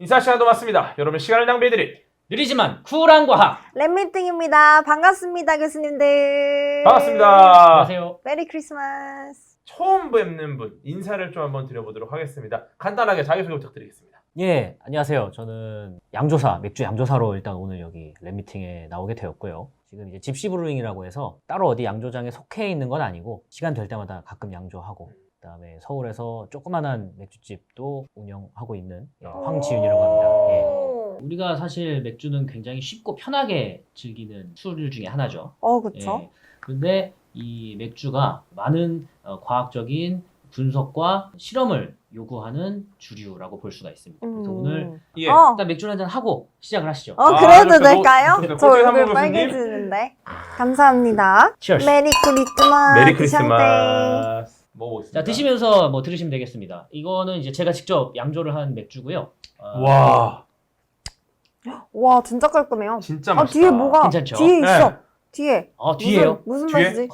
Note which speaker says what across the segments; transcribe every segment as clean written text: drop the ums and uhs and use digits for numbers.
Speaker 1: 인사 시간도 왔습니다. 여러분 시간을 낭비해드릴
Speaker 2: 느리지만 쿨한 과학.
Speaker 3: 랩미팅입니다. 반갑습니다, 교수님들.
Speaker 1: 반갑습니다.
Speaker 2: 안녕하세요.
Speaker 3: 메리 크리스마스.
Speaker 1: 처음 뵙는 분 인사를 좀 한번 드려보도록 하겠습니다. 간단하게 자기소개 부탁드리겠습니다.
Speaker 2: 예, 안녕하세요. 저는 양조사, 맥주 양조사로 일단 오늘 여기 랩미팅에 나오게 되었고요. 지금 이제 집시 브루잉이라고 해서 따로 어디 양조장에 속해 있는 건 아니고 시간 될 때마다 가끔 양조하고 그다음에 서울에서 조그만한 맥주집도 운영하고 있는 황지윤이라고 합니다. 예. 우리가 사실 맥주는 굉장히 쉽고 편하게 즐기는 술 중에 하나죠.
Speaker 3: 그쵸.
Speaker 2: 예. 근데 이 맥주가 많은 과학적인 분석과 실험을 요구하는 주류라고 볼 수가 있습니다. 그래서 오늘
Speaker 1: 예.
Speaker 2: 일단 맥주 한잔 하고 시작을 하시죠.
Speaker 3: 그래도
Speaker 1: 그러니까
Speaker 3: 될까요?
Speaker 1: 그러니까
Speaker 3: 저
Speaker 1: 꼴찌
Speaker 3: 얼굴
Speaker 1: 한번
Speaker 3: 빨개지는데. 감사합니다.
Speaker 2: Cheers.
Speaker 3: 메리 크리스마스.
Speaker 1: 메리
Speaker 3: 샹땡.
Speaker 1: 크리스마스. 먹어보겠습니다.
Speaker 2: 자, 드시면서 뭐 들으시면 되겠습니다. 이거는 이제 제가 직접 양조를 한 맥주고요.
Speaker 3: 와, 진짜 깔끔해요.
Speaker 1: 진짜 맛있다.
Speaker 3: 뒤에 뭐가
Speaker 2: 괜찮죠?
Speaker 3: 뒤에 있어.
Speaker 1: 네.
Speaker 3: 뒤에.
Speaker 2: 뒤에요?
Speaker 3: 무슨
Speaker 1: 뒤에?
Speaker 3: 맛이지?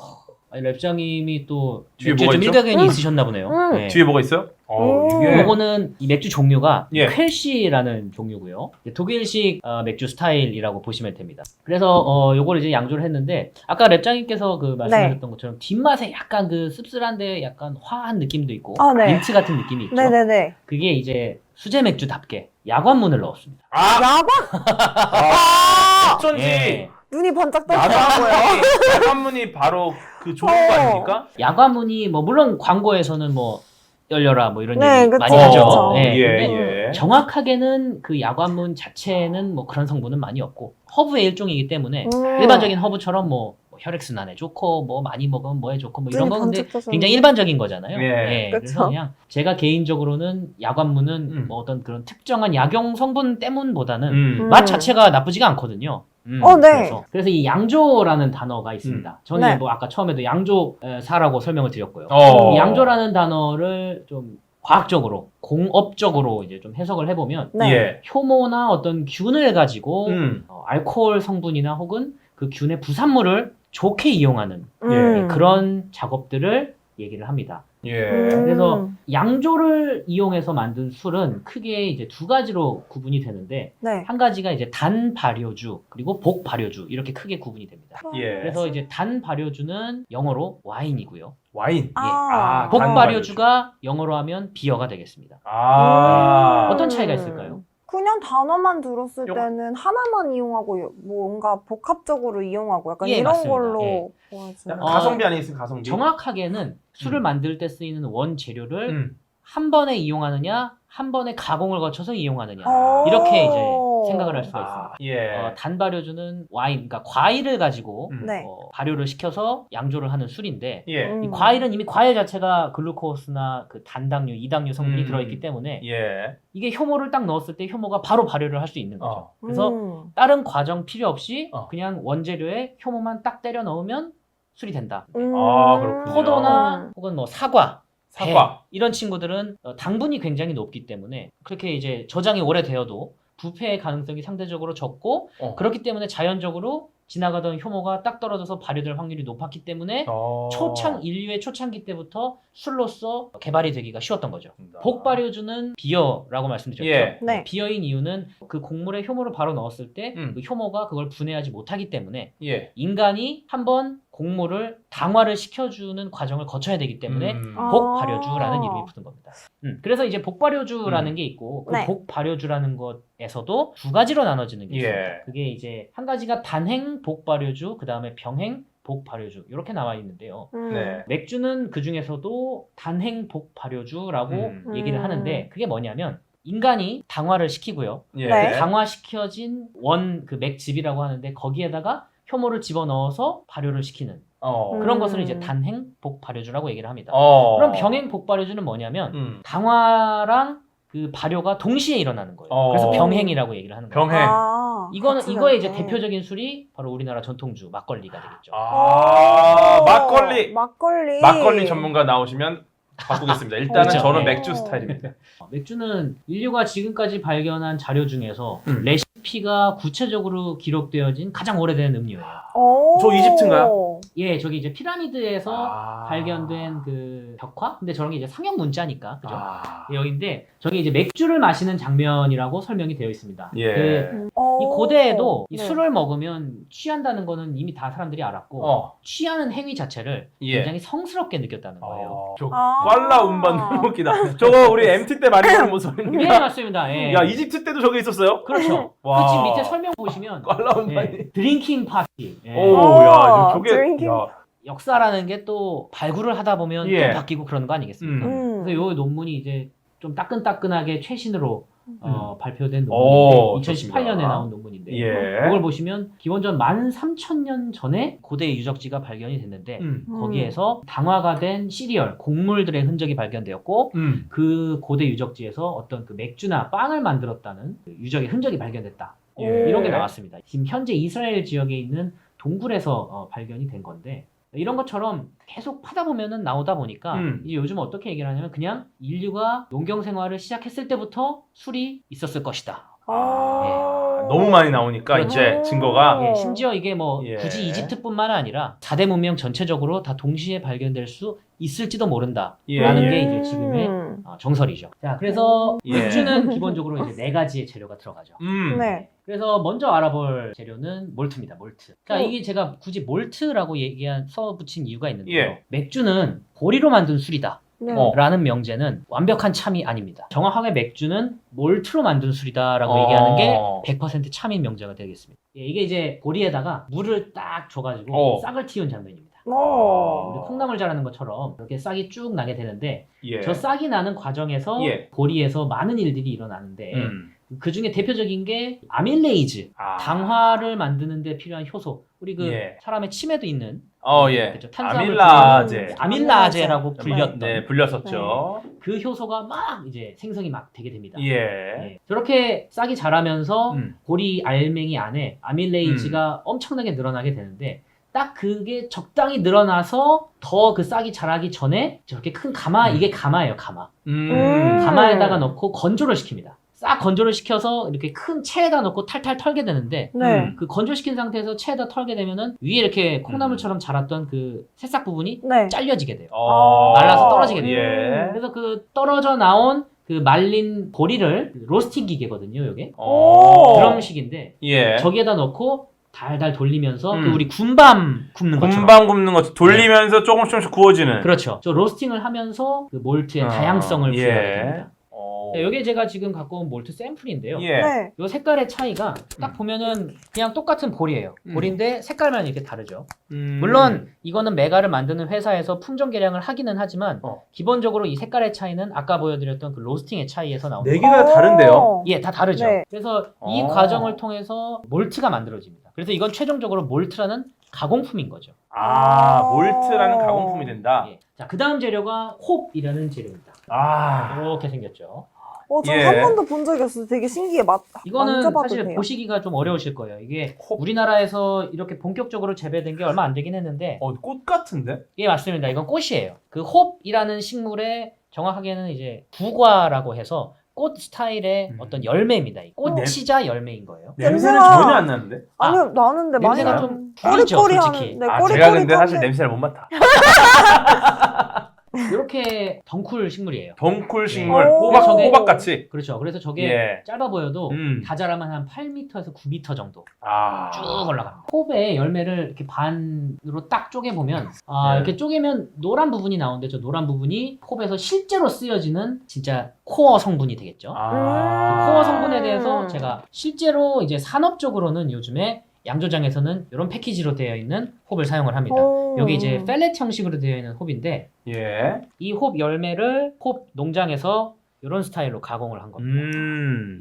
Speaker 2: 아니, 랩장님이 또
Speaker 1: 뒤에
Speaker 2: 맥주에
Speaker 1: 뭐가
Speaker 2: 좀
Speaker 1: 있죠?
Speaker 2: 일가견이 있으셨나 보네요. 네.
Speaker 1: 뒤에 뭐가 있어요?
Speaker 3: 오.
Speaker 2: 요거는 이 맥주 종류가
Speaker 1: 예.
Speaker 2: 퀼시라는 종류고요. 독일식 맥주 스타일이라고 보시면 됩니다. 그래서 요거를 이제 양조를 했는데 아까 랩장님께서 그 말씀하셨던 것처럼 뒷맛에 약간 그 씁쓸한데 약간 화한 느낌도 있고
Speaker 3: 네.
Speaker 2: 민트 같은 느낌이 있죠.
Speaker 3: 네네네.
Speaker 2: 그게 이제 수제 맥주답게 야관문을 넣었습니다.
Speaker 3: 야광?
Speaker 1: 어쩐지
Speaker 2: 예.
Speaker 3: 눈이 번쩍 떠지더라고요.
Speaker 1: 야간문이 바로 그 좋은 거 아닙니까?
Speaker 2: 야관문이 뭐 물론 광고에서는 뭐 열려라 뭐 이런
Speaker 3: 네,
Speaker 2: 얘기
Speaker 3: 그쵸,
Speaker 2: 많이 하죠.
Speaker 3: 그쵸.
Speaker 2: 예.
Speaker 1: 예,
Speaker 2: 근데
Speaker 1: 예.
Speaker 2: 정확하게는 그 야관문 자체는 뭐 그런 성분은 많이 없고 허브의 일종이기 때문에
Speaker 3: 음.
Speaker 2: 일반적인 허브처럼 뭐 혈액순환에 좋고 뭐 많이 먹으면 뭐에 좋고 뭐 이런
Speaker 3: 눈이
Speaker 2: 거 근데
Speaker 3: 번쩍 떠서.
Speaker 2: 굉장히 일반적인 거잖아요.
Speaker 1: 예.
Speaker 2: 그래서
Speaker 3: 그쵸.
Speaker 2: 그냥 제가 개인적으로는 야관문은 뭐 어떤 그런 특정한 약용 성분 때문보다는 맛 자체가 나쁘지가 않거든요.
Speaker 3: 네.
Speaker 2: 그래서 이 양조라는 단어가 있습니다. 저는
Speaker 3: 네.
Speaker 2: 뭐 아까 처음에도 양조사라고 설명을 드렸고요. 이 양조라는 단어를 좀 과학적으로, 공업적으로 이제 좀 해석을 해보면
Speaker 3: 네.
Speaker 1: 예.
Speaker 2: 효모나 어떤 균을 가지고
Speaker 1: 음.
Speaker 2: 알코올 성분이나 혹은 그 균의 부산물을 좋게 이용하는
Speaker 3: 음.
Speaker 2: 그런 작업들을 얘기를 합니다.
Speaker 1: 예.
Speaker 2: 그래서 양조를 이용해서 만든 술은 크게 이제 두 가지로 구분이 되는데
Speaker 3: 네.
Speaker 2: 한 가지가 이제 단 발효주 그리고 복 발효주 이렇게 크게 구분이 됩니다.
Speaker 1: 예.
Speaker 2: 그래서 이제 단 발효주는 영어로 와인이고요.
Speaker 1: 와인.
Speaker 2: 복
Speaker 1: 단
Speaker 2: 발효주가 영어로 하면 비어가 되겠습니다. 어떤 차이가 있을까요?
Speaker 3: 그냥 단어만 들었을
Speaker 1: 요-
Speaker 3: 때는 하나만 이용하고 뭔가 복합적으로 이용하고 약간
Speaker 2: 예,
Speaker 3: 이런
Speaker 2: 맞습니다.
Speaker 3: 걸로
Speaker 2: 예.
Speaker 3: 보여지는.
Speaker 1: 가성비 아니겠습니까? 가성비.
Speaker 2: 정확하게는 술을 만들 때 쓰이는 원재료를
Speaker 1: 음.
Speaker 2: 한 번에 이용하느냐 한 번에 가공을 거쳐서 이용하느냐
Speaker 3: 오.
Speaker 2: 이렇게 이제 생각을 할 수가 있습니다.
Speaker 1: 예.
Speaker 2: 단 발효주는 와인, 그러니까 과일을 가지고
Speaker 3: 네.
Speaker 2: 발효를 시켜서 양조를 하는 술인데
Speaker 1: 예.
Speaker 2: 이 과일은 이미 과일 자체가 글루코스나 그 단당류, 이당류 성분이 들어있기 때문에
Speaker 1: 예.
Speaker 2: 이게 효모를 딱 넣었을 때 효모가 바로 발효를 할 수 있는 거죠. 그래서 다른 과정 필요 없이 그냥 원재료에 효모만 딱 때려 넣으면 술이 된다.
Speaker 1: 그렇군요.
Speaker 2: 포도나 혹은 뭐 사과, 배,
Speaker 1: 사과.
Speaker 2: 이런 친구들은 당분이 굉장히 높기 때문에 그렇게 이제 저장이 오래되어도 부패의 가능성이 상대적으로 적고 그렇기 때문에 자연적으로 지나가던 효모가 딱 떨어져서 발효될 확률이 높았기 때문에 인류의 초창기 때부터 술로서 개발이 되기가 쉬웠던 거죠. 복발효주는 비어라고 말씀드렸죠.
Speaker 1: 예.
Speaker 3: 네.
Speaker 2: 비어인 이유는 그 곡물에 효모를 바로 넣었을 때 그 효모가 그걸 분해하지 못하기 때문에
Speaker 1: 예.
Speaker 2: 인간이 한번 곡물을 당화를 시켜주는 과정을 거쳐야 되기 때문에 복발효주라는 이름이 붙은 겁니다. 그래서 이제 복발효주라는 게 있고 그
Speaker 3: 네.
Speaker 2: 복발효주라는 것에서도 두 가지로 나눠지는 게 있습니다.
Speaker 1: 예.
Speaker 2: 그게 이제 한 가지가 단행 복발효주, 그 다음에 병행 복발효주 이렇게 나와 있는데요.
Speaker 1: 네.
Speaker 2: 맥주는 그 중에서도 단행 복발효주라고 얘기를
Speaker 3: 음.
Speaker 2: 하는데 그게 뭐냐면 인간이 당화를 시키고요.
Speaker 1: 예.
Speaker 3: 네.
Speaker 2: 당화시켜진 그 맥즙이라고 하는데 거기에다가 효모를 집어넣어서 발효를 시키는 그런 것을 이제 단행 복발효주라고 얘기를 합니다. 그럼 병행 복발효주는 뭐냐면 당화랑 그 발효가 동시에 일어나는 거예요. 그래서 병행이라고 얘기를 하는 거예요.
Speaker 1: 병행.
Speaker 2: 이거의 이제 대표적인 술이 바로 우리나라 전통주 막걸리가 되겠죠.
Speaker 1: 막걸리 전문가 나오시면 바꾸겠습니다. 일단은
Speaker 2: 그렇죠.
Speaker 1: 저는
Speaker 2: 네.
Speaker 1: 맥주 스타일입니다.
Speaker 2: 맥주는 인류가 지금까지 발견한 자료 중에서 레시피 피가 구체적으로 기록되어진 가장 오래된 음료예요.
Speaker 1: 저 이집트인가요?
Speaker 2: 예, 저기 이제 피라미드에서
Speaker 1: 아.
Speaker 2: 발견된 그 벽화? 근데 저런 게 이제 상형 문자니까, 그죠?
Speaker 1: 아.
Speaker 2: 예, 여기인데, 저기 이제 맥주를 마시는 장면이라고 설명이 되어 있습니다.
Speaker 1: 예.
Speaker 2: 그, 이 고대에도 이
Speaker 3: 네.
Speaker 2: 술을 먹으면 취한다는 거는 이미 다 사람들이 알았고, 취하는 행위 자체를
Speaker 1: 예.
Speaker 2: 굉장히 성스럽게 느꼈다는 거예요.
Speaker 1: 저
Speaker 3: 아.
Speaker 1: 꽐라 운반 너무 웃기다. 저거 우리 MT 때 많이 보는 모습인가?
Speaker 2: 예, 맞습니다. 예.
Speaker 1: 야, 이집트 때도 저게 있었어요?
Speaker 2: 그렇죠.
Speaker 1: 와.
Speaker 2: 그 집 밑에 설명 보시면,
Speaker 1: 꽐라 운반이.
Speaker 2: 예, 드링킹 파티. 예.
Speaker 1: 오, 야, 저게
Speaker 3: 드링킹.
Speaker 1: 야.
Speaker 2: 역사라는 게 또 발굴을 하다 보면
Speaker 1: 예.
Speaker 2: 또 바뀌고 그러는 거 아니겠습니까? 그래서 요 논문이 이제 좀 따끈따끈하게 최신으로 발표된
Speaker 1: 오,
Speaker 2: 논문인데 2018년에
Speaker 1: 좋습니다.
Speaker 2: 나온 논문인데
Speaker 1: 예.
Speaker 2: 이걸 보시면 기본적으로 13,000년 전에 고대 유적지가 발견이 됐는데 거기에서 당화가 된 시리얼, 곡물들의 흔적이 발견되었고 그 고대 유적지에서 어떤 그 맥주나 빵을 만들었다는 그 유적의 흔적이 발견됐다.
Speaker 1: 예.
Speaker 2: 이런 게 나왔습니다. 지금 현재 이스라엘 지역에 있는 동굴에서 발견이 된 건데 이런 것처럼 계속 파다 보면은 나오다 보니까 이제 요즘 어떻게 얘기를 하냐면 그냥 인류가 농경 생활을 시작했을 때부터 술이 있었을 것이다.
Speaker 1: 너무 많이 나오니까
Speaker 2: 그렇죠.
Speaker 1: 이제 증거가
Speaker 2: 예, 심지어 이게 뭐
Speaker 1: 예.
Speaker 2: 굳이 이집트뿐만 아니라 4대 문명 전체적으로 다 동시에 발견될 수 있을지도 모른다라는
Speaker 1: 예.
Speaker 2: 게 이제 지금의 정설이죠. 자, 그래서
Speaker 1: 예.
Speaker 2: 맥주는 기본적으로 이제 4가지의 재료가 들어가죠.
Speaker 3: 네.
Speaker 2: 그래서 먼저 알아볼 재료는 몰트입니다. 몰트. 자, 이게 제가 굳이 몰트라고 써붙인 이유가 있는데요.
Speaker 1: 예.
Speaker 2: 맥주는 보리로 만든 술이다.
Speaker 3: 네.
Speaker 2: 라는 명제는 완벽한 참이 아닙니다. 정확하게 맥주는 몰트로 만든 술이다라고 얘기하는 게 100% 참인 명제가 되겠습니다. 예, 이게 이제 보리에다가 물을 딱 줘가지고 싹을 틔운 장면입니다. 우리 콩나물 자라는 것처럼 이렇게 싹이 쭉 나게 되는데
Speaker 1: 예.
Speaker 2: 저 싹이 나는 과정에서
Speaker 1: 예.
Speaker 2: 보리에서 많은 일들이 일어나는데 그 중에 대표적인 게 아밀레이즈, 당화를 만드는 데 필요한 효소. 우리 그
Speaker 1: 예.
Speaker 2: 사람의 침에도 있는
Speaker 1: 예.
Speaker 2: 그렇죠. 탄수화물
Speaker 1: 아밀라제.
Speaker 2: 아밀라제라고 불렸던
Speaker 1: 네, 불렸었죠.
Speaker 2: 그 효소가 막 이제 생성이 막 되게 됩니다.
Speaker 1: 예.
Speaker 2: 예. 저렇게 싹이 자라면서 보리 알맹이 안에 아밀레이즈가 엄청나게 늘어나게 되는데 딱 그게 적당히 늘어나서 더 그 싹이 자라기 전에 저렇게 큰 가마, 이게 가마예요, 가마. 가마에다가 넣고 건조를 시킵니다. 싹 건조를 시켜서 이렇게 큰 체에다 넣고 탈탈 털게 되는데
Speaker 3: 네.
Speaker 2: 그 건조시킨 상태에서 체에다 털게 되면은 위에 이렇게 콩나물처럼 자랐던 그 새싹 부분이
Speaker 3: 네.
Speaker 2: 잘려지게 돼요.
Speaker 3: 아.
Speaker 2: 말라서 떨어지게 돼요.
Speaker 1: 예.
Speaker 2: 그래서 그 떨어져 나온 그 말린 보리를 로스팅 기계거든요, 요게.
Speaker 3: 오.
Speaker 2: 드럼식인데
Speaker 1: 예.
Speaker 2: 저기에다 넣고 달달 돌리면서 그
Speaker 1: 음.
Speaker 2: 우리 군밤 굽는 것처럼.
Speaker 1: 금방 굽는 것 돌리면서 조금씩 구워지는.
Speaker 2: 그렇죠. 저 로스팅을 하면서 그 몰트의 다양성을
Speaker 1: 예.
Speaker 2: 부여하게 됩니다. 자, 이게 제가 지금 갖고 온 몰트 샘플인데요.
Speaker 1: 예.
Speaker 3: 네.
Speaker 2: 요 색깔의 차이가 딱 보면은 그냥 똑같은 보리예요. 보리인데 색깔만 이렇게 다르죠. 물론 이거는 메가를 만드는 회사에서 품종 개량을 하기는 하지만 기본적으로 이 색깔의 차이는 아까 보여드렸던 그 로스팅의 차이에서 나오는
Speaker 1: 네 개가 다른데요.
Speaker 2: 예, 다 다르죠.
Speaker 3: 네.
Speaker 2: 그래서 이 과정을 통해서 몰트가 만들어집니다. 그래서 이건 최종적으로 몰트라는 가공품인 거죠.
Speaker 1: 몰트라는 가공품이 된다.
Speaker 2: 예. 자, 그 다음 재료가 홉이라는 재료입니다. 이렇게 생겼죠.
Speaker 3: 저
Speaker 1: 예.
Speaker 3: 한 번도 본 적이 없어요. 되게 신기해.
Speaker 2: 이거는
Speaker 3: 만져봐도
Speaker 2: 사실
Speaker 3: 돼요?
Speaker 2: 보시기가 좀 어려우실 거예요. 이게 우리나라에서 이렇게 본격적으로 재배된 게 얼마 안 되긴 했는데
Speaker 1: 꽃 같은데?
Speaker 2: 예, 맞습니다. 이건 꽃이에요. 그 홉이라는 식물의 정확하게는 이제 부과라고 해서 꽃 스타일의 어떤 열매입니다. 이 꽃이자 열매인 거예요.
Speaker 1: 냄새는
Speaker 3: 냄새가-
Speaker 1: 전혀 안 나는데?
Speaker 3: 아니요, 나는데 많이
Speaker 2: 냄새가
Speaker 1: 나요?
Speaker 2: 좀 불이죠, 솔직히.
Speaker 3: 꼬리꼬리한. 네, 꼬리꼬리
Speaker 1: 제가 근데 사실 냄새를 못 맡아.
Speaker 2: 이렇게 덩쿨 식물이에요.
Speaker 1: 덩쿨 식물,
Speaker 3: 오.
Speaker 1: 호박 같이.
Speaker 2: 그렇죠. 그래서 저게
Speaker 1: 예.
Speaker 2: 짧아 보여도 다 자라면 한 8m에서 9m 정도 쭉 올라갑니다. 홉의 열매를 이렇게 반으로 딱 쪼개보면
Speaker 1: 네.
Speaker 2: 이렇게 쪼개면 노란 부분이 나오는데 저 노란 부분이 홉에서 실제로 쓰여지는 진짜 코어 성분이 되겠죠. 그 코어 성분에 대해서 제가 실제로 이제 산업적으로는 요즘에 양조장에서는 이런 패키지로 되어 있는 홉을 사용을 합니다. 여기 이제 펠렛 형식으로 되어 있는 홉인데
Speaker 1: 예.
Speaker 2: 이 홉 열매를 홉 농장에서 이런 스타일로 가공을 한 겁니다.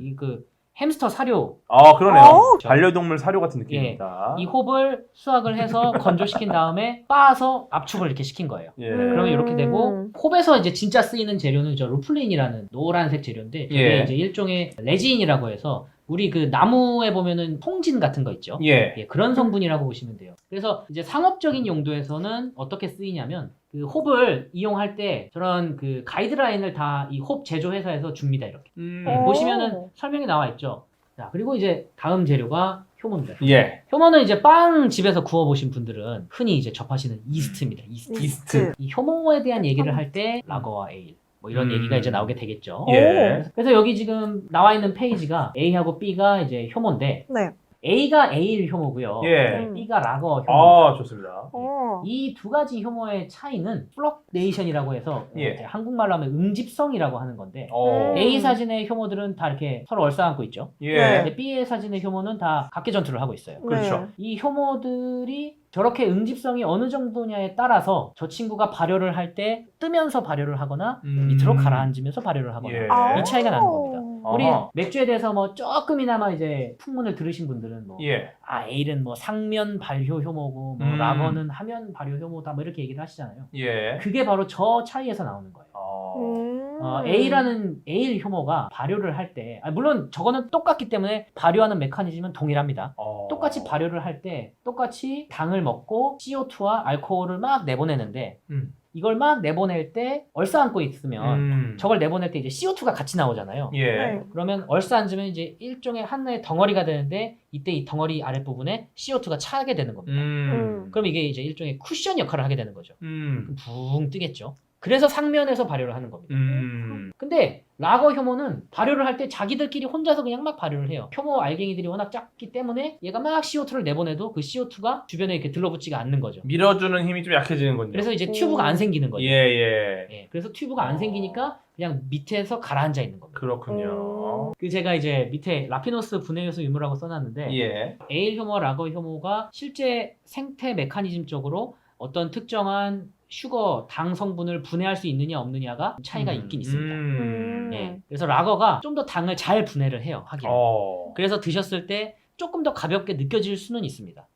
Speaker 2: 이 그 햄스터 사료.
Speaker 1: 그러네요. 반려동물 사료 같은 느낌입니다.
Speaker 2: 이 홉을 수확을 해서 건조시킨 다음에 빻아서 압축을 이렇게 시킨 거예요.
Speaker 1: 예.
Speaker 2: 그러면 이렇게 되고 홉에서 이제 진짜 쓰이는 재료는 저 루플린이라는 노란색 재료인데 이게
Speaker 1: 예.
Speaker 2: 이제 일종의 레진이라고 해서 우리 그 나무에 보면은 통진 같은 거 있죠.
Speaker 1: 예.
Speaker 2: 그런 성분이라고 보시면 돼요. 그래서 이제 상업적인 용도에서는 어떻게 쓰이냐면 그 홉을 이용할 때 저런 그 가이드라인을 다 이 홉 제조 회사에서 줍니다. 이렇게
Speaker 1: 음.
Speaker 3: 오.
Speaker 2: 보시면은 설명이 나와 있죠. 자, 그리고 이제 다음 재료가 효모입니다.
Speaker 1: 예.
Speaker 2: 효모는 이제 빵 집에서 구워보신 분들은 흔히 이제 접하시는 이스트입니다.
Speaker 1: 이스트.
Speaker 2: 이 효모에 대한 얘기를 할 때 라거와 에일 뭐 이런 얘기가 이제 나오게 되겠죠.
Speaker 1: 예.
Speaker 2: 그래서 여기 지금 나와 있는 페이지가 A하고 B가 이제 효모인데
Speaker 3: 네.
Speaker 2: A가 에일 효모고요.
Speaker 1: 예.
Speaker 2: B가 라거 효모.
Speaker 1: 아, 좋습니다.
Speaker 2: 이 두 가지 효모의 차이는 플럭네이션이라고 해서
Speaker 1: 예.
Speaker 2: 이제 한국말로 하면 응집성이라고 하는 건데
Speaker 1: 어.
Speaker 2: A 사진의 효모들은 다 이렇게 서로 얼싸안고 있죠.
Speaker 1: 예.
Speaker 2: 근데 B의 사진의 효모는 다 각계 전투를 하고 있어요.
Speaker 1: 그렇죠.
Speaker 2: 이 효모들이 저렇게 응집성이 어느 정도냐에 따라서 저 친구가 발효를 할 때 뜨면서 발효를 하거나 밑으로 가라앉으면서 발효를 하거나
Speaker 1: 예.
Speaker 2: 이 차이가 나는 겁니다. 우리
Speaker 1: 어허.
Speaker 2: 맥주에 대해서 뭐 조금이나마 이제 풍문을 들으신 분들은 뭐
Speaker 1: 예.
Speaker 2: 에일은 뭐 상면 발효 효모고 뭐 라거는 하면 발효 효모다 뭐 이렇게 얘기를 하시잖아요.
Speaker 1: 예.
Speaker 2: 그게 바로 저 차이에서 나오는 거예요. A라는 에일 효모가 발효를 할 때 물론 저거는 똑같기 때문에 발효하는 메커니즘은 동일합니다. 똑같이 발효를 할 때 똑같이 당을 먹고 CO2와 알코올을 막 내보내는데 이걸 막 내보낼 때 얼싸안고 있으면 저걸 내보낼 때 이제 CO2가 같이 나오잖아요.
Speaker 1: 예.
Speaker 3: 네.
Speaker 2: 그러면 얼싸앉으면 이제 일종의 하나의 덩어리가 되는데 이때 이 덩어리 아랫부분에 CO2가 차게 되는 겁니다. 그럼 이게 이제 일종의 쿠션 역할을 하게 되는 거죠. 그럼 붕 뜨겠죠. 그래서 상면에서 발효를 하는 겁니다. 근데 라거 효모는 발효를 할 때 자기들끼리 혼자서 그냥 막 발효를 해요. 효모 알갱이들이 워낙 작기 때문에 얘가 막 CO2를 내보내도 그 CO2가 주변에 이렇게 들러붙지가 않는 거죠.
Speaker 1: 밀어주는 힘이 좀 약해지는군요.
Speaker 2: 그래서 이제 튜브가 안 생기는 거죠.
Speaker 1: 예.
Speaker 2: 예, 그래서 튜브가 안 생기니까 그냥 밑에서 가라앉아 있는 겁니다.
Speaker 1: 그렇군요.
Speaker 2: 그 제가 이제 밑에 라피노스 분해요소 유무라고 써놨는데
Speaker 1: 예.
Speaker 2: 에일 효모, 라거 효모가 실제 생태 메커니즘적으로 어떤 특정한 슈거, 당 성분을 분해할 수 있느냐 없느냐가 차이가 있긴 있습니다. 예, 그래서 라거가 좀 더 당을 잘 분해를 해요. 하긴. 그래서 드셨을 때 조금 더 가볍게 느껴질 수는 있습니다.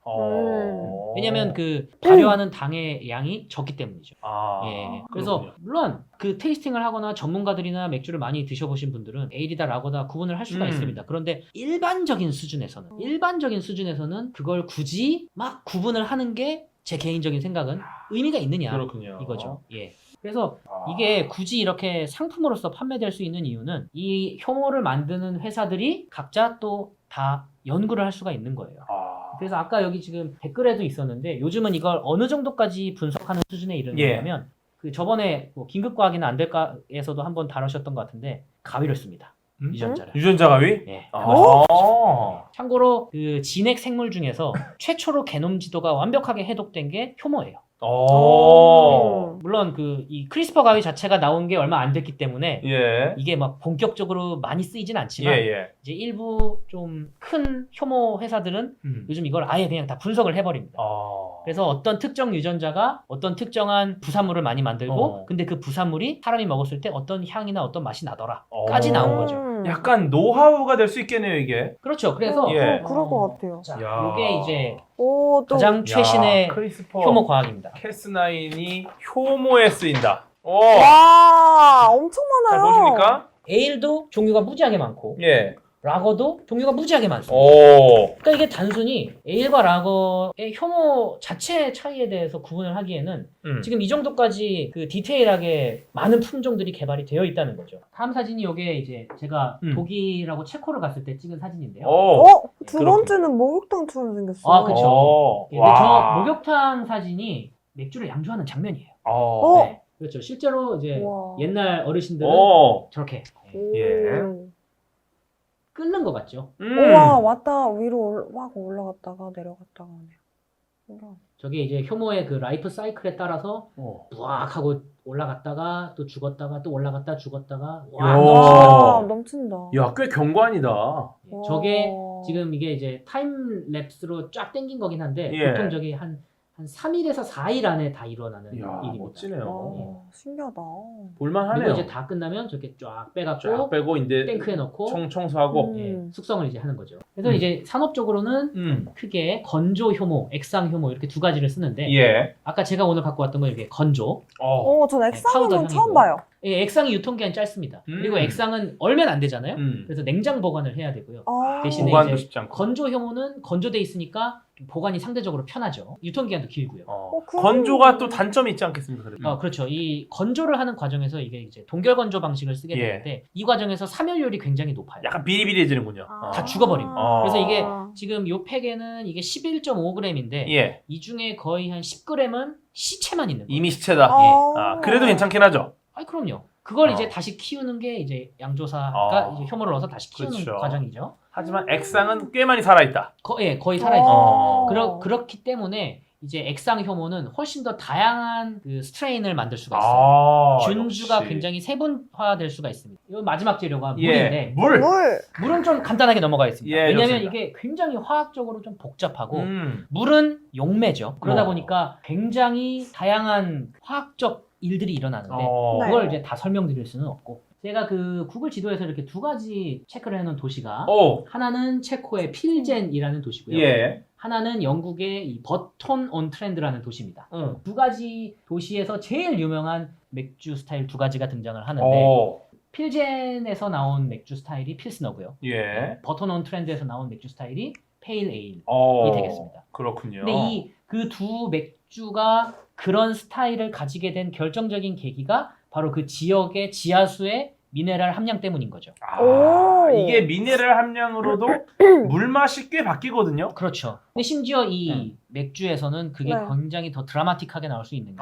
Speaker 2: 왜냐면 그 발효하는 당의 양이 적기 때문이죠. 예. 그래서
Speaker 1: 그렇군요.
Speaker 2: 물론 그 테이스팅을 하거나 전문가들이나 맥주를 많이 드셔보신 분들은 에일이다 라거다 구분을 할 수가 있습니다. 그런데 일반적인 수준에서는 그걸 굳이 막 구분을 하는 게 제 개인적인 생각은 의미가 있느냐
Speaker 1: 그렇군요.
Speaker 2: 이거죠. 예. 그래서 이게 굳이 이렇게 상품으로서 판매될 수 있는 이유는 이 효모를 만드는 회사들이 각자 또 다 연구를 할 수가 있는 거예요. 그래서 아까 여기 지금 댓글에도 있었는데 요즘은 이걸 어느 정도까지 분석하는 수준에 이르느냐면 그 저번에 뭐 긴급과학이나 안 될까에서도 한번 다루셨던 것 같은데 가위를 씁니다. 유전자를.
Speaker 1: 유전자 가위?
Speaker 2: 예. 참고로 그 진핵 생물 중에서 최초로 게놈 지도가 완벽하게 해독된 게 효모예요. 물론 그 이 크리스퍼 가위 자체가 나온 게 얼마 안 됐기 때문에
Speaker 1: 예.
Speaker 2: 이게 막 본격적으로 많이 쓰이진 않지만
Speaker 1: 예.
Speaker 2: 이제 일부 좀 큰 효모 회사들은 요즘 이걸 아예 그냥 다 분석을 해버립니다. 그래서 어떤 특정 유전자가 어떤 특정한 부산물을 많이 만들고 근데 그 부산물이 사람이 먹었을 때 어떤 향이나 어떤 맛이 나더라 까지 나온 거죠.
Speaker 1: 약간 노하우가 될 수 있겠네요, 이게.
Speaker 2: 그렇죠. 그래서
Speaker 1: 예.
Speaker 3: 그럴 것 같아요.
Speaker 2: 자,
Speaker 1: 야.
Speaker 2: 이게 이제
Speaker 3: 또
Speaker 2: 가장 최신의
Speaker 1: 크리스퍼
Speaker 2: 효모 과학입니다.
Speaker 1: 캐스9이 효모에 쓰인다.
Speaker 3: 와, 엄청
Speaker 1: 잘
Speaker 3: 많아요.
Speaker 1: 보십니까?
Speaker 2: 에일도 종류가 무지하게 많고
Speaker 1: 예.
Speaker 2: 라거도 종류가 무지하게 많습니다. 그러니까 이게 단순히 에일과 라거의 효모 자체 차이에 대해서 구분을 하기에는 지금 이 정도까지 그 디테일하게 많은 품종들이 개발이 되어 있다는 거죠. 다음 사진이 이게 이제 제가 독일하고 체코를 갔을 때 찍은 사진인데요.
Speaker 3: 두 번째는 목욕탕처럼 생겼어.
Speaker 2: 아, 그쵸. 근데
Speaker 1: 와.
Speaker 2: 저 목욕탕 사진이 맥주를 양조하는 장면이에요. 네. 그렇죠. 실제로 이제
Speaker 3: 와.
Speaker 2: 옛날 어르신들은 저렇게
Speaker 1: 예.
Speaker 2: 끓는 것 같죠.
Speaker 3: 우와, 왔다 위로 막 올라갔다가 내려갔다가 하네요.
Speaker 2: 저게 이제 효모의 그 라이프 사이클에 따라서 부악 하고 올라갔다가 또 죽었다가 또 올라갔다 죽었다가
Speaker 3: 와, 넘친다.
Speaker 1: 야, 꽤 경관이다.
Speaker 2: 저게 지금 이게 이제 타임 랩스로 쫙 당긴 거긴 한데 보통 저게 한 3일에서 4일 안에 다 일어나는 일입니다.
Speaker 1: 멋지네요.
Speaker 3: 신기하다.
Speaker 1: 볼만하네요.
Speaker 2: 그리고 이제 다 끝나면 저렇게 쫙 빼갖고
Speaker 1: 쫙 빼고 이제
Speaker 2: 탱크에 넣고
Speaker 1: 청소하고
Speaker 2: 숙성을 이제 하는 거죠. 그래서 이제 산업적으로는 크게 건조 효모, 액상 효모 이렇게 두 가지를 쓰는데 아까 제가 오늘 갖고 왔던 건 이게 건조.
Speaker 3: 전 액상은
Speaker 2: 파우더
Speaker 3: 처음
Speaker 2: 향이고.
Speaker 3: 봐요.
Speaker 2: 예, 액상이 유통기한이 짧습니다. 그리고 액상은 얼면 안 되잖아요. 그래서 냉장 보관을 해야 되고요. 대신에
Speaker 1: 보관도
Speaker 2: 이제
Speaker 1: 쉽지 않고.
Speaker 2: 건조 효모는 건조돼 있으니까
Speaker 4: 보관이 상대적으로 편하죠. 유통기한도 길고요.
Speaker 1: 건조가 또 단점이 있지 않겠습니까? 그래도?
Speaker 4: 그렇죠. 이 건조를 하는 과정에서 이게 이제 동결 건조 방식을 쓰게
Speaker 1: 예.
Speaker 4: 되는데 이 과정에서 삼열율이 굉장히 높아요.
Speaker 1: 약간 비리비리해지는군요.
Speaker 4: 다 죽어버립니다. 그래서 이게
Speaker 3: 아.
Speaker 4: 지금 요 팩에는 이게 11.5g인데
Speaker 1: 예.
Speaker 4: 이 중에 거의 한 10g은 시체만 있는 거예요.
Speaker 1: 이미 시체다.
Speaker 3: 어.
Speaker 1: 아, 그래도 괜찮긴 하죠.
Speaker 4: 아니 그럼요. 그걸
Speaker 1: 어.
Speaker 4: 이제 다시 키우는 게 이제 양조사가 이제 효모를 넣어서 다시 키우는
Speaker 1: 그렇죠.
Speaker 4: 과정이죠.
Speaker 1: 하지만 액상은 꽤 많이 살아있다.
Speaker 4: 거의 살아있습니다.
Speaker 1: 어.
Speaker 4: 그렇기 때문에 이제 액상 효모는 훨씬 더 다양한 그 스트레인을 만들 수가 있어요.
Speaker 1: 아,
Speaker 4: 균주가
Speaker 1: 역시.
Speaker 4: 굉장히 세분화될 수가 있습니다. 이 마지막 재료가
Speaker 1: 예.
Speaker 4: 물인데
Speaker 1: 물.
Speaker 4: 물은 좀 간단하게 넘어가겠습니다.
Speaker 1: 예,
Speaker 4: 왜냐하면
Speaker 1: 좋습니다.
Speaker 4: 이게 굉장히 화학적으로 좀 복잡하고
Speaker 1: 음.
Speaker 4: 물은 용매죠. 그러다
Speaker 1: 어.
Speaker 4: 보니까 굉장히 다양한 화학적 일들이 일어나는데
Speaker 1: 어.
Speaker 3: 네.
Speaker 4: 그걸 이제 다 설명드릴 수는 없고 제가 그 구글 지도에서 이렇게 두 가지 체크를 해놓은 도시가
Speaker 1: 오.
Speaker 4: 하나는 체코의 필젠이라는 도시고요.
Speaker 1: 예.
Speaker 4: 하나는 영국의 이 버톤 온 트렌드라는 도시입니다.
Speaker 1: 응.
Speaker 4: 두 가지 도시에서 제일 유명한 맥주 스타일 두 가지가 등장을 하는데
Speaker 1: 오.
Speaker 4: 필젠에서 나온 맥주 스타일이 필스너고요.
Speaker 1: 예.
Speaker 4: 버톤 온 트렌드에서 나온 맥주 스타일이 페일 에일이
Speaker 1: 어.
Speaker 4: 되겠습니다.
Speaker 1: 그렇군요.
Speaker 4: 근데 이 그 두 맥주가 그런 스타일을 가지게 된 결정적인 계기가 바로 그 지역의 지하수의 미네랄 함량 때문인 거죠.
Speaker 1: 아,
Speaker 3: 오.
Speaker 1: 이게 미네랄 함량으로도 물맛이 꽤 바뀌거든요.
Speaker 4: 그렇죠. 근데 심지어 이 맥주에서는 그게
Speaker 3: 네.
Speaker 4: 굉장히 더 드라마틱하게 나올 수 있는 게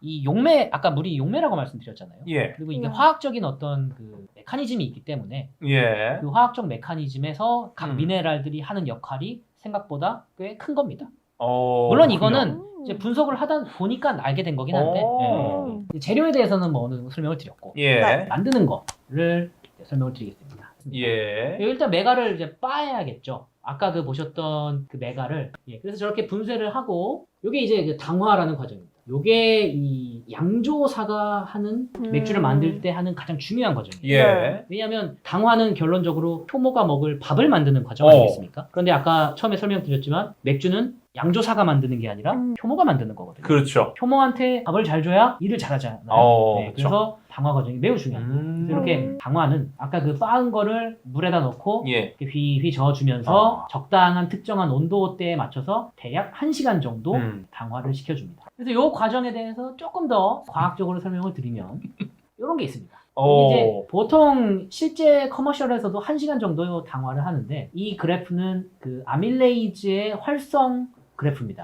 Speaker 4: 이
Speaker 1: 어.
Speaker 4: 용매 아까 물이 용매라고 말씀드렸잖아요.
Speaker 1: 예.
Speaker 4: 그리고 이게
Speaker 3: 네.
Speaker 4: 화학적인 어떤 그 메커니즘이 있기 때문에
Speaker 1: 예.
Speaker 4: 그 화학적 메커니즘에서 각
Speaker 1: 음.
Speaker 4: 미네랄들이 하는 역할이 생각보다 꽤 큰 겁니다.
Speaker 1: 어.
Speaker 4: 물론
Speaker 1: 그렇군요.
Speaker 4: 이거는 이제 분석을 하다 보니까 알게 된 거긴 한데
Speaker 1: 오.
Speaker 4: 예. 재료에 대해서는 뭐 어느 정도 설명을 드렸고
Speaker 1: 예.
Speaker 3: 네.
Speaker 4: 만드는 거를 설명을 드리겠습니다.
Speaker 1: 예.
Speaker 4: 일단 메가를 이제 빻아야겠죠. 아까 그 보셨던 그 메가를 그래서 저렇게 분쇄를 하고 이게 이제 그 당화라는 과정입니다. 요게 이 양조사가 하는 맥주를 만들 때 하는 가장 중요한 과정이에요.
Speaker 1: 예.
Speaker 3: 네.
Speaker 4: 왜냐하면 당화는 결론적으로 효모가 먹을 밥을 만드는 과정
Speaker 1: 어.
Speaker 4: 아니겠습니까? 그런데 아까 처음에 설명드렸지만 맥주는 양조사가 만드는 게 아니라 효모가 만드는 거거든요.
Speaker 1: 그렇죠.
Speaker 4: 효모한테 밥을 잘 줘야 일을 잘하잖아요.
Speaker 1: 어,
Speaker 4: 그래서 당화 과정이 매우 중요합니다. 이렇게 당화는 아까 그 빻은 거를 물에다 넣고
Speaker 1: 예.
Speaker 4: 이렇게 휘휘 저어주면서
Speaker 1: 아.
Speaker 4: 적당한 특정한 온도대에 맞춰서 대략 1시간 정도 당화를 시켜줍니다. 그래서 이 과정에 대해서 조금 더 과학적으로 설명을 드리면 이런 게 있습니다.
Speaker 1: 오.
Speaker 4: 이제 보통 실제 커머셜에서도 1시간 정도 당화를 하는데 이 그래프는 그 아밀레이즈의 활성 그래프입니다.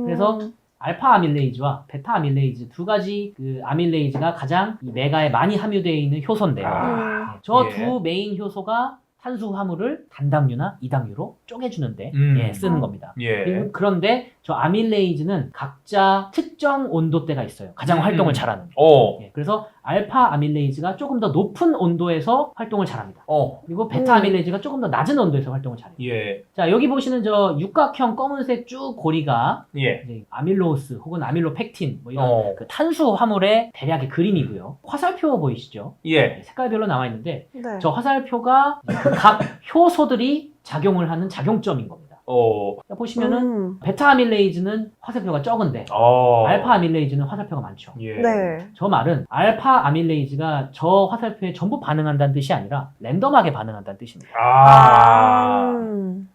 Speaker 4: 그래서 알파 아밀레이즈와 베타 아밀레이즈 두 가지 그 아밀레이즈가 가장 이 메가에 많이 함유되어 있는 효소인데요.
Speaker 1: 아.
Speaker 4: 저
Speaker 1: 예.
Speaker 4: 두 메인 효소가 탄수화물을 단당류나 이당류로 쪼개주는데 쓰는 겁니다.
Speaker 1: 예.
Speaker 4: 그런데 저 아밀레이즈는 각자 특정 온도대가 있어요. 가장 활동을 잘하는.
Speaker 1: 오.
Speaker 4: 그래서 알파 아밀레이즈가 조금 더 높은 온도에서 활동을 잘합니다. 그리고 베타 아밀레이즈가 조금 더 낮은 온도에서 활동을 잘해요.
Speaker 1: 예.
Speaker 4: 자, 여기 보시는 저 육각형 검은색 쭉 고리가
Speaker 1: 예.
Speaker 4: 이제 아밀로스 혹은 아밀로펙틴 뭐 이런 그 탄수화물의 대략의 그림이고요. 화살표 보이시죠?
Speaker 1: 예.
Speaker 4: 색깔별로 나와 있는데
Speaker 3: 네.
Speaker 4: 저 화살표가 각 효소들이 작용을 하는 작용점인 겁니다.
Speaker 1: 오.
Speaker 4: 보시면은 베타 아밀레이즈는 화살표가 적은데
Speaker 1: 어.
Speaker 4: 알파 아밀레이즈는 화살표가 많죠.
Speaker 1: 예.
Speaker 3: 네.
Speaker 4: 저 말은 알파 아밀레이즈가 저 화살표에 전부 반응한다는 뜻이 아니라 랜덤하게 반응한다는 뜻입니다.
Speaker 1: 아.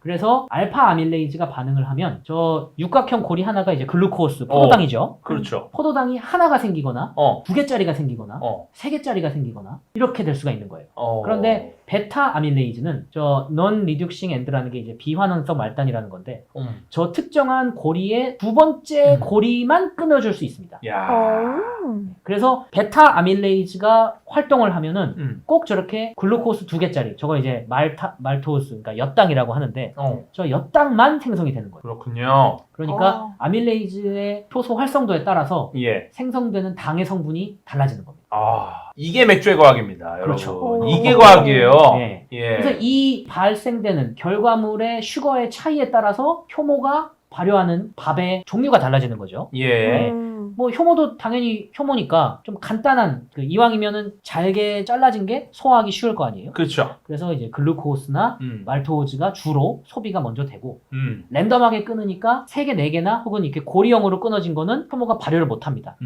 Speaker 4: 그래서 알파 아밀레이즈가 반응을 하면 저 육각형 고리 하나가 이제 글루코스, 포도당이죠.
Speaker 1: 그렇죠.
Speaker 4: 포도당이 하나가 생기거나
Speaker 1: 어.
Speaker 4: 2개짜리가 생기거나
Speaker 1: 어.
Speaker 4: 3개짜리가 생기거나 이렇게 될 수가 있는 거예요.
Speaker 1: 어.
Speaker 4: 그런데 베타 아밀레이즈는 저 non-reducing end라는 게 이제 비환원성 말단이라는 건데 저 특정한 고리의 두 번째 고리만 끊어줄 수 있습니다.
Speaker 1: 야.
Speaker 4: 그래서 베타 아밀레이즈가 활동을 하면은 꼭 저렇게 글루코스 2개짜리 저거 이제 말토스 그러니까 엿당이라고 하는데 저 엿당만 생성이 되는 거예요.
Speaker 1: 그렇군요.
Speaker 4: 그러니까 아밀레이즈의 효소 활성도에 따라서
Speaker 1: 예.
Speaker 4: 생성되는 당의 성분이 달라지는 겁니다.
Speaker 1: 아, 이게 맥주의 과학입니다,
Speaker 4: 그렇죠.
Speaker 1: 여러분. 이게 과학이에요.
Speaker 4: 네.
Speaker 1: 예.
Speaker 4: 그래서 이 발생되는 결과물의 슈거의 차이에 따라서 효모가 발효하는 밥의 종류가 달라지는 거죠.
Speaker 1: 예.
Speaker 4: 뭐 효모도 당연히 효모니까 좀 간단한 그 이왕이면은 잘게 잘라진 게 소화하기 쉬울 거 아니에요.
Speaker 1: 그렇죠.
Speaker 4: 그래서 이제 글루코스나 말토즈가 주로 소비가 먼저 되고
Speaker 1: 음.
Speaker 4: 랜덤하게 끊으니까 3개, 4개나 혹은 이렇게 고리형으로 끊어진 거는 효모가 발효를 못 합니다.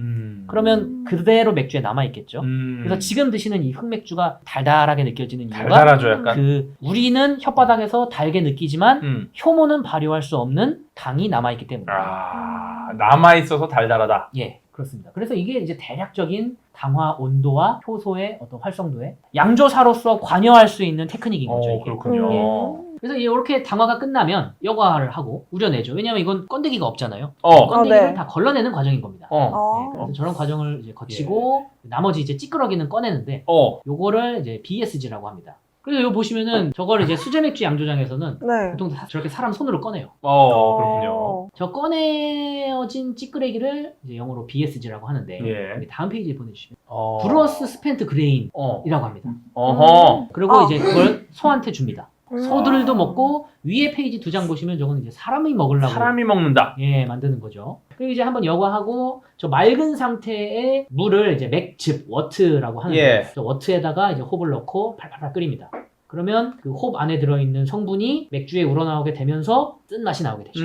Speaker 4: 그러면 그대로 맥주에 남아 있겠죠. 그래서 지금 드시는 이 흑맥주가 달달하게 느껴지는 이유가
Speaker 1: 달달하죠, 약간.
Speaker 4: 그 우리는 혓바닥에서 달게 느끼지만 효모는 발효할 수 없는 당이 남아 있기 때문에.
Speaker 1: 아, 남아 있어서 달달하다.
Speaker 4: 예, 그렇습니다. 그래서 이게 이제 대략적인 당화 온도와 효소의 어떤 활성도에 양조사로서 관여할 수 있는 테크닉인 거죠. 이게.
Speaker 1: 그렇군요.
Speaker 4: 그래서 이렇게 당화가 끝나면 여과를 하고 우려내죠. 왜냐하면 이건 건더기가 없잖아요.
Speaker 1: 어.
Speaker 4: 건더기를
Speaker 3: 네.
Speaker 4: 다 걸러내는 과정인 겁니다.
Speaker 1: 어.
Speaker 4: 예, 그래서 저런 과정을 이제 거치고 나머지 이제 찌끄러기는 꺼내는데
Speaker 1: 어.
Speaker 4: 요거를 이제 BSG라고 합니다. 그래서 요 보시면은 저걸 이제 수제맥주 양조장에서는
Speaker 3: 네.
Speaker 4: 보통 다 저렇게 사람 손으로 꺼내요.
Speaker 1: 그렇군요.
Speaker 4: 저 꺼내어진 찌끄레기를 이제 영어로 BSG라고 하는데
Speaker 1: 예.
Speaker 4: 여기 다음 페이지에 보내주시면
Speaker 1: 어.
Speaker 4: 브루어스 스펜트 그레인이라고
Speaker 1: 어.
Speaker 4: 합니다.
Speaker 1: 어허.
Speaker 4: 그리고 이제 그걸 소한테 줍니다.
Speaker 3: 음.
Speaker 4: 소들도 먹고 위에 페이지 2장 보시면 저거는 이제 사람이 먹으려고
Speaker 1: 사람이 먹는다.
Speaker 4: 예 만드는 거죠. 그리고 이제 한번 여과하고 저 맑은 상태의 물을 이제 맥즙 워트라고 하는데
Speaker 1: 예.
Speaker 4: 저 워트에다가 이제 홉을 넣고 팔팔팔 끓입니다. 그러면 그 홉 안에 들어있는 성분이 맥주에 우러나오게 되면서 쓴 맛이 나오게 되죠.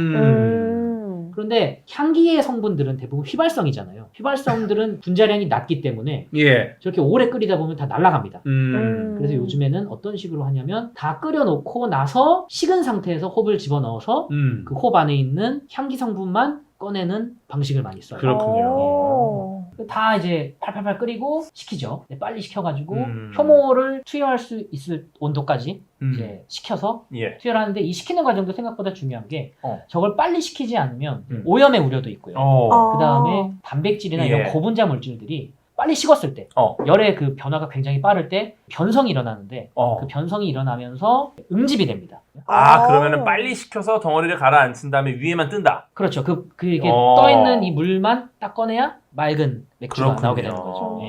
Speaker 4: 그런데 향기의 성분들은 대부분 휘발성이잖아요. 휘발성들은 분자량이 낮기 때문에
Speaker 1: 예.
Speaker 4: 저렇게 오래 끓이다 보면 다 날아갑니다.
Speaker 1: 음.
Speaker 4: 그래서 요즘에는 어떤 식으로 하냐면 다 끓여놓고 나서 식은 상태에서 홉을 집어넣어서 그 홉 안에 있는 향기 성분만 꺼내는 방식을 많이 써요.
Speaker 1: 그렇군요.
Speaker 4: 다 이제 팔팔팔 끓이고 식히죠. 네, 빨리 식혀가지고
Speaker 1: 음.
Speaker 4: 효모를 투여할 수 있을 온도까지
Speaker 1: 음.
Speaker 4: 이제 식혀서
Speaker 1: 예.
Speaker 4: 투여를 하는데 이 식히는 과정도 생각보다 중요한 게
Speaker 1: 어.
Speaker 4: 저걸 빨리 식히지 않으면
Speaker 1: 음.
Speaker 4: 오염의 우려도 있고요. 그 다음에 단백질이나
Speaker 1: 예.
Speaker 4: 이런 고분자 물질들이 빨리 식었을 때 열의 그 변화가 굉장히 빠를 때 변성이 일어나는데 그 변성이 일어나면서 응집이 됩니다.
Speaker 1: 그러면은 빨리 식혀서 덩어리를 가라앉힌 다음에 위에만 뜬다.
Speaker 4: 그렇죠. 이게 떠있는 이 물만 딱 꺼내야 맑은 맥주가
Speaker 1: 그렇군요.
Speaker 4: 나오게 되는 거죠.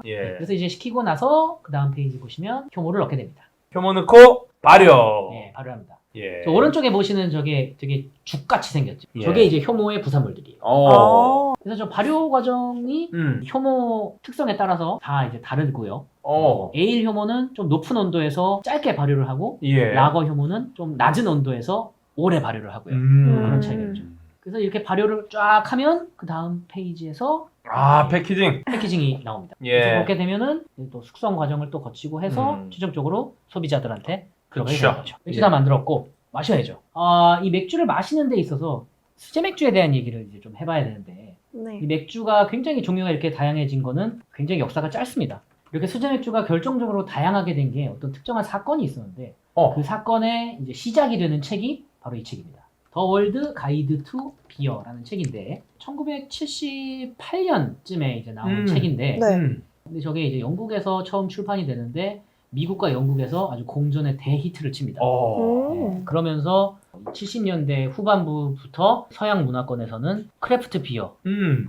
Speaker 4: 예.
Speaker 1: 예.
Speaker 4: 그래서 이제 식히고 나서 그 다음 페이지 보시면 효모를 넣게 됩니다.
Speaker 1: 효모 넣고 발효.
Speaker 4: 예, 발효합니다.
Speaker 1: 예.
Speaker 4: 저 오른쪽에 보시는 저게 되게 죽같이 생겼죠.
Speaker 1: 예.
Speaker 4: 저게 이제 효모의 부산물들이에요. 그래서 저 발효 과정이 효모 특성에 따라서 다 이제 다르고요. 에일 효모는 좀 높은 온도에서 짧게 발효를 하고
Speaker 1: 예.
Speaker 4: 라거 효모는 좀 낮은 온도에서 오래 발효를 하고요. 그런 차이가 있죠. 그래서 이렇게 발효를 쫙 하면 그 다음 페이지에서
Speaker 1: 패키징.
Speaker 4: 패키징이 나옵니다.
Speaker 1: 예.
Speaker 4: 그래서 그렇게 되면은 또 숙성 과정을 또 거치고 해서 최종적으로 소비자들한테 들어가게 되는 거죠. 맥주 다 만들었고 마셔야죠. 이 맥주를 마시는 데 있어서 수제 맥주에 대한 얘기를 이제 좀 해봐야 되는데
Speaker 3: 네.
Speaker 4: 이 맥주가 굉장히 종류가 이렇게 다양해진 거는 굉장히 역사가 짧습니다. 이렇게 수제 맥주가 결정적으로 다양하게 된 게 어떤 특정한 사건이 있었는데 그 사건의 이제 시작이 되는 책이 바로 이 책입니다. 더 월드 가이드 투 비어라는 책인데 1978년쯤에 이제 나온 책인데
Speaker 3: 네.
Speaker 4: 근데 저게 이제 영국에서 처음 출판이 되는데 미국과 영국에서 아주 공존의 대히트를 칩니다. 네, 그러면서 70년대 후반부부터 서양 문화권에서는 크래프트 비어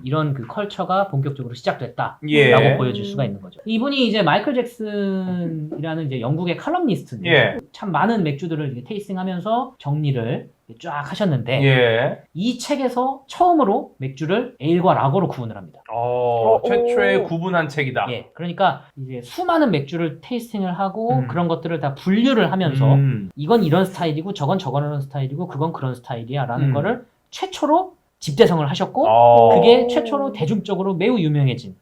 Speaker 4: 이런 그 컬처가 본격적으로 시작됐다라고 보여줄 수가 있는 거죠. 이분이 이제 마이클 잭슨이라는 이제 영국의 칼럼니스트인데 참 많은 맥주들을 이제 테이스팅하면서 정리를 쫙 하셨는데 이 책에서 처음으로 맥주를 에일과 라거로 구분을 합니다.
Speaker 1: 최초의 구분한 책이다.
Speaker 4: 예, 그러니까 이제 수많은 맥주를 테이스팅을 하고 그런 것들을 다 분류를 하면서 이건 이런 스타일이고 저건 저런 스타일이고 그건 그런 스타일이야 라는 거를 최초로 집대성을 하셨고 그게 최초로 대중적으로 매우 유명해진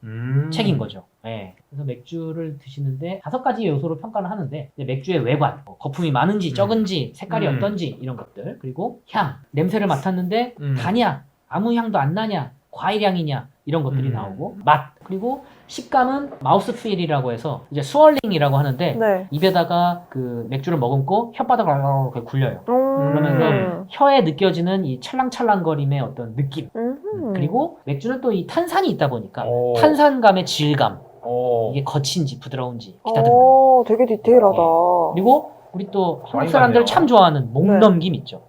Speaker 4: 책인 거죠. 예. 그래서 맥주를 드시는데 5가지 요소로 평가를 하는데 맥주의 외관, 거품이 많은지 적은지 색깔이 어떤지 이런 것들 그리고 향, 냄새를 맡았는데 다냐, 아무 향도 안 나냐, 과일 향이냐 이런 것들이 나오고 맛 그리고 식감은 마우스 필이라고 해서 이제 스월링이라고 하는데
Speaker 3: 네.
Speaker 4: 입에다가 그 맥주를 머금고 혓바닥을 이렇게 굴려요. 그러면서 혀에 느껴지는 이 찰랑찰랑거림의 어떤 느낌 그리고 맥주는 또 이 탄산이 있다 보니까 탄산감의 질감 이게 거친지 부드러운지 기타 등등
Speaker 3: 되게 디테일하다.
Speaker 4: 그리고 우리 또 한국 사람들 참 좋아하는 목 넘김 있죠.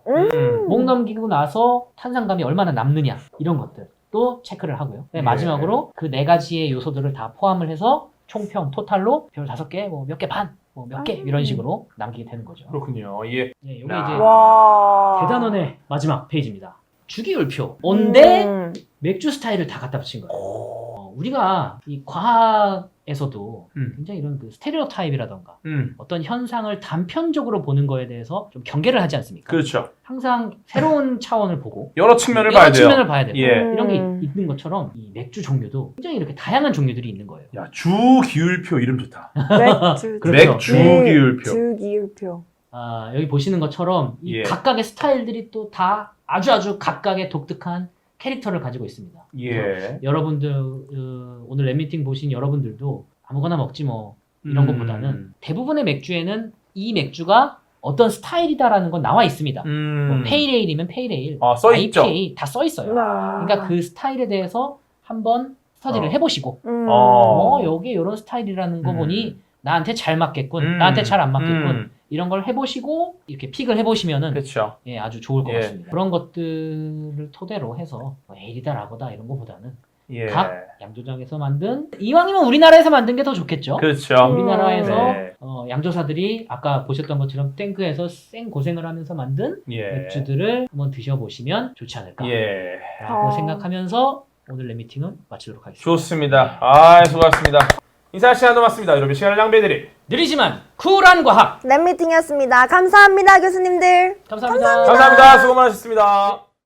Speaker 4: 목 넘기고 나서 탄산감이 얼마나 남느냐 이런 것들 또 체크를 하고요. 마지막으로 그 4가지의 요소들을 다 포함을 해서 총평 토탈로 별 5개, 뭐 몇 개 반, 뭐 몇 개 이런 식으로 남기게 되는 거죠.
Speaker 1: 그렇군요. 예.
Speaker 4: 이게 이제
Speaker 3: 와.
Speaker 4: 대단원의 마지막 페이지입니다. 주기율표인데 맥주 스타일을 다 갖다 붙인 거예요. 우리가 이 과학에서도 굉장히 이런 그 스테레오 타입이라던가 어떤 현상을 단편적으로 보는 거에 대해서 좀 경계를 하지 않습니까?
Speaker 1: 그렇죠.
Speaker 4: 항상 새로운 차원을 보고
Speaker 1: 여러 측면을
Speaker 4: 여러
Speaker 1: 봐야 돼요.
Speaker 4: 측면을 봐야 되고
Speaker 1: 예.
Speaker 4: 이런 게 있는 것처럼 이 맥주 종류도 굉장히 이렇게 다양한 종류들이 있는 거예요.
Speaker 1: 야, 주기율표 이름 좋다.
Speaker 3: 맥주.
Speaker 4: 그렇죠.
Speaker 1: 맥주기율표.
Speaker 3: 주기율표.
Speaker 4: 여기 보시는 것처럼 이
Speaker 1: 예.
Speaker 4: 각각의 스타일들이 또 다 아주 각각의 독특한 캐릭터를 가지고 있습니다.
Speaker 1: 예.
Speaker 4: 여러분들 오늘 랩미팅 보신 여러분들도 아무거나 먹지 뭐 이런 것보다는 대부분의 맥주에는 이 맥주가 어떤 스타일이다라는 건 나와 있습니다. 뭐 페일에일이면 페일에일,
Speaker 1: 써 있죠.
Speaker 4: IPA 다 써 있어요. 그러니까 그 스타일에 대해서 한번 스터디를 해보시고 여기 이런 스타일이라는 거 보니 나한테 잘 맞겠군, 나한테 잘 안 맞겠군 이런 걸 해보시고 이렇게 픽을 해보시면은
Speaker 1: 그렇죠.
Speaker 4: 예, 아주 좋을 것
Speaker 1: 예.
Speaker 4: 같습니다. 그런 것들을 토대로 해서 뭐 에일이다 라거다 이런 거보다는
Speaker 1: 예.
Speaker 4: 각 양조장에서 만든 이왕이면 우리나라에서 만든 게 더 좋겠죠.
Speaker 1: 그렇죠.
Speaker 4: 우리나라에서
Speaker 1: 네.
Speaker 4: 양조사들이 아까 보셨던 것처럼 탱크에서 생 고생을 하면서 만든
Speaker 1: 예.
Speaker 4: 맥주들을 한번 드셔보시면 좋지 않을까라고
Speaker 1: 예.
Speaker 4: 생각하면서 오늘 랩미팅은 마치도록 하겠습니다.
Speaker 1: 좋습니다. 수고하셨습니다. 인사 시간 남았습니다. 여러분 시간을 낭비해드릴
Speaker 4: 느리지만 쿨한 과학
Speaker 3: 랩미팅이었습니다. 감사합니다, 교수님들.
Speaker 4: 감사합니다.
Speaker 1: 감사합니다. 수고 많으셨습니다.